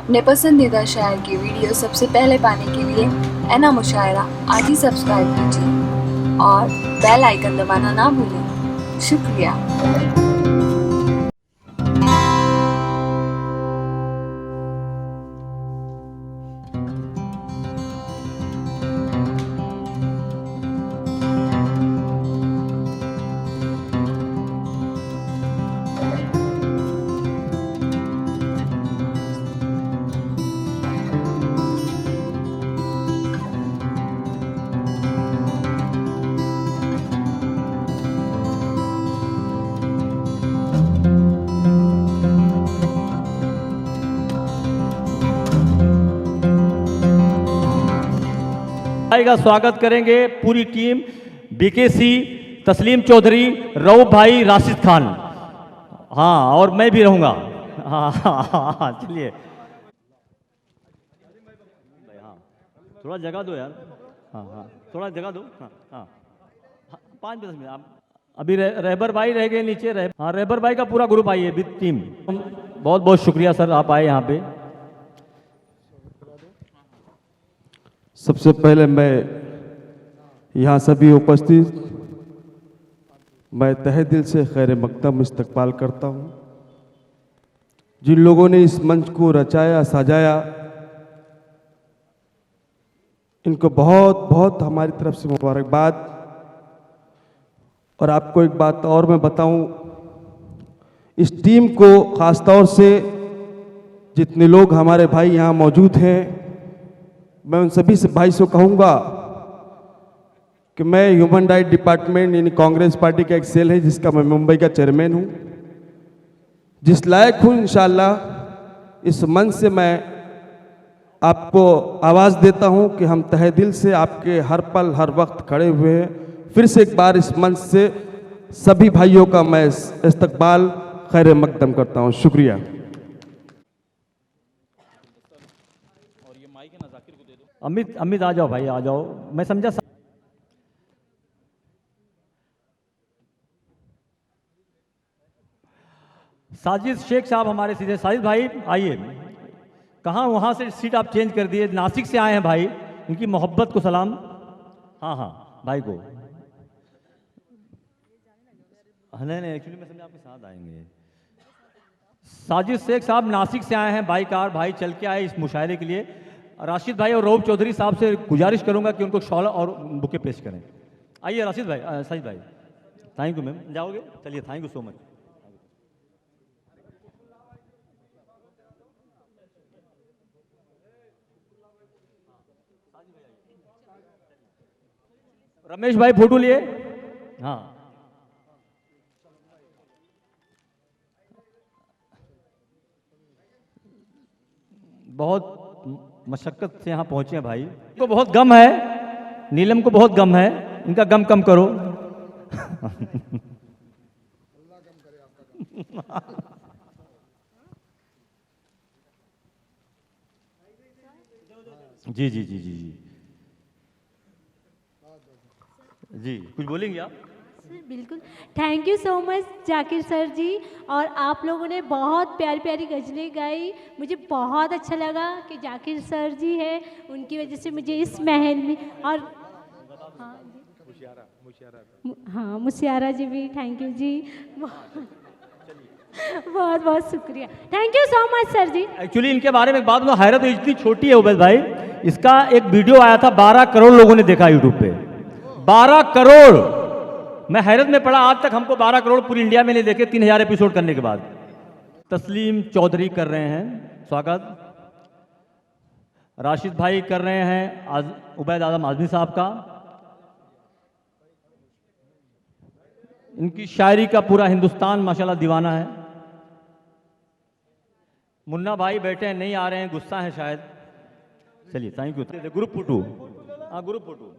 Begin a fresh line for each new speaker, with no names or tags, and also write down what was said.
अपने पसंदीदा शायर की वीडियो सबसे पहले पाने के लिए एना मुशायरा आज ही सब्सक्राइब कीजिए और बेल आइकन दबाना ना भूलें। शुक्रिया।
भाई का स्वागत करेंगे पूरी टीम, बीकेसी, तस्लीम चौधरी, रऊफ भाई, राशिद खान। हाँ, और मैं भी रहूँगा। हाँ हाँ हाँ, चलिए। हाँ, थोड़ा जगह दो यार। हाँ हाँ, थोड़ा जगह दो। हाँ हाँ, 5-10 मिनट आप। अभी रहबर भाई रह गए नीचे। हाँ, रहबर भाई का पूरा ग्रुप आई है विद टीम। बहुत बहुत शुक्रिया सर, आप आए यहाँ पे।
सबसे पहले मैं यहाँ सभी उपस्थित मैं तहे दिल से खैर मकदम इस्तकबाल करता हूँ। जिन लोगों ने इस मंच को रचाया सजाया, इनको बहुत बहुत हमारी तरफ से मुबारकबाद। और आपको एक बात और मैं बताऊं, इस टीम को ख़ास तौर से जितने लोग हमारे भाई यहाँ मौजूद हैं, मैं उन सभी से भाई से कहूँगा कि मैं ह्यूमन राइट डिपार्टमेंट यानी कांग्रेस पार्टी का एक सेल है जिसका मैं मुंबई का चेयरमैन हूँ। जिस लायक हूँ इंशाल्लाह इस मंच से मैं आपको आवाज़ देता हूँ कि हम तहे दिल से आपके हर पल हर वक्त खड़े हुए हैं। फिर से एक बार इस मंच से सभी भाइयों का मैं इस्तकबाल खैर मकदम करता हूँ। शुक्रिया।
अमित अमित आ जाओ भाई, आ जाओ। मैं समझा साजिद शेख साहब हमारे सीधे। साजिद भाई आइए। कहाँ वहाँ से सीट आप चेंज कर दिए, नासिक से आए हैं भाई, उनकी मोहब्बत को सलाम। हाँ हाँ भाई को। नहीं नहीं, एक्चुअली मैं समझा आपके साथ आएंगे। साजिद शेख साहब नासिक से आए हैं बाई कार, भाई चल के आए इस मुशायरे के लिए। राशिद भाई और रऊफ चौधरी साहब से गुजारिश करूंगा कि उनको शॉल और बुके पेश करें। आइए राशिद भाई, साजिद भाई। थैंक यू मैम, जाओगे? चलिए, thank you so much. Ramesh भाई फोटो लिए? हाँ, बहुत मशक्कत से यहाँ पहुंचे हैं भाई। इनको बहुत गम है, नीलम को बहुत गम है, इनका गम कम करो। जी जी जी जी जी जी, कुछ बोलेंगे आप?
सर बिल्कुल, thank you so much Zakir sir ji. और आप लोगों ने बहुत प्यारी प्यारी गज़लें गाई। मुझे बहुत अच्छा लगा कि जाकिर सर जी है, उनकी वजह से मुझे इस महल में। और हाँ हाँ, मुशियारा जी भी थैंक यू जी। बहुत बहुत शुक्रिया, thank you so much sir ji.
Actually इनके बारे में एक बात, हैरत इतनी छोटी है उबैद भाई, इसका एक वीडियो आया था, 12 करोड़ लोगों ने देखा यूट्यूब पे। 12 करोड़! मैं हैरत में पड़ा, आज तक हमको 12 करोड़ पूरी इंडिया में नहीं देखे 3000 एपिसोड करने के बाद। तस्लीम चौधरी कर रहे हैं स्वागत। राशिद भाई कर रहे हैं उबैद आजम आजमी साहब का। इनकी शायरी का पूरा हिंदुस्तान माशाल्लाह दीवाना है। मुन्ना भाई बैठे हैं, नहीं आ रहे हैं, गुस्सा है शायद। चलिए, थैंक यू। ग्रुप फोटो, हाँ ग्रुप फोटो।